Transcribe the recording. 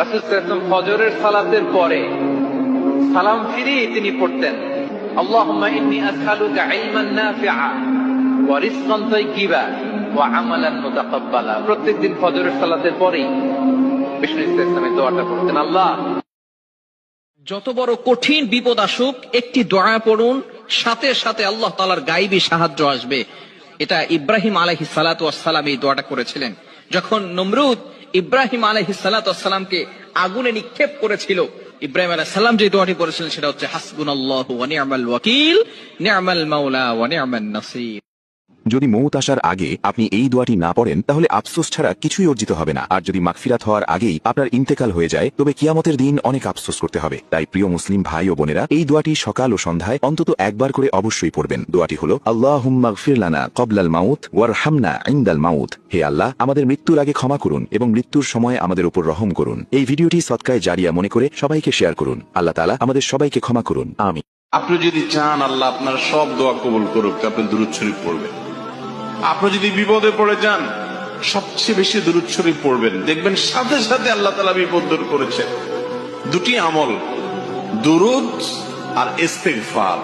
রাসূল সাল্লাল্লাহু আলাইহি ওয়াসাল্লাম ফজরের সালাতের পরে সালাম ফিরিয়ে তিনি পড়তেন, আল্লাহুম্মা ইন্নী আসআলুকা ইলমান নাফিআ ওয়া রিজকান তাইয়্যিবা ওয়া আমালান মুতাকাব্বালা। প্রত্যেকদিন ফজরের সালাতের পরেই বিষ্ণু ইসলাম এই দোয়াটা পড়তেন। আল্লাহ, যত বড় কঠিন বিপদ আসুক একটি দোয়া পড়ুন, সাথে সাথে আল্লাহ তাআলার গায়বী সাহায্য আসবে। এটা ইব্রাহিম আলাইহিস সালাতু ওয়াস সালাম এই দোয়াটা করেছিলেন। যখন নমরুদ ইব্রাহিম আলাইহিস সালাতু ওয়াস সালামকে আগুনে নিক্ষেপ করেছিল, ইব্রাহিম আলাইহিস সালাম যে দোয়াটি পড়েছিলেন সেটা হচ্ছে হাসবুনাল্লাহু ওয়া নি'মাল ওয়াকিল নি'মাল মাওলা ওয়া নি'মান নাসির। যদি মৌত আসার আগে আপনি এই দোয়াটি না পড়েন তাহলে আফসোস ছাড়া কিছুই অর্জিত হবে না। আর যদি মাগফিরাত হওয়ার আগেই আপনার ইন্তেকাল হয়ে যায় তবে কিয়ামতের দিন অনেক আফসোস করতে হবে। তাই প্রিয় মুসলিম ভাই ও বোনেরা, এই দোয়াটি সকাল ও সন্ধ্যায় অন্তত একবার করে অবশ্যই পড়বেন। দোয়াটি হলো, আল্লাহুম্মা গফির লানা ক্বাবলাল মাউত ওয়ারহামনা ইনদাল মাউত। হে আল্লাহ, আমাদের মৃত্যুর আগে ক্ষমা করুন এবং মৃত্যুর সময় আমাদের উপর রহম করুন। এই ভিডিওটি সদকায়ে জারিয়া মনে করে সবাইকে শেয়ার করুন। আল্লাহ তাআলা আমাদের সবাইকে ক্ষমা করুন, আমিন। আপনি যদি চান আল্লাহ আপনার সব দোয়া কবুল করুক, আপনি দুরূদ শরীফ পড়বেন। আপনি যদি বিপদে পড়ে যান সবচেয়ে বেশি দুরূদ শরীফ পড়বেন, দেখবেন সাথে সাথে আল্লাহ তাআলা বিপদ দূর করেছেন। দুটি আমল, দুরূদ আর ইস্তিগফার।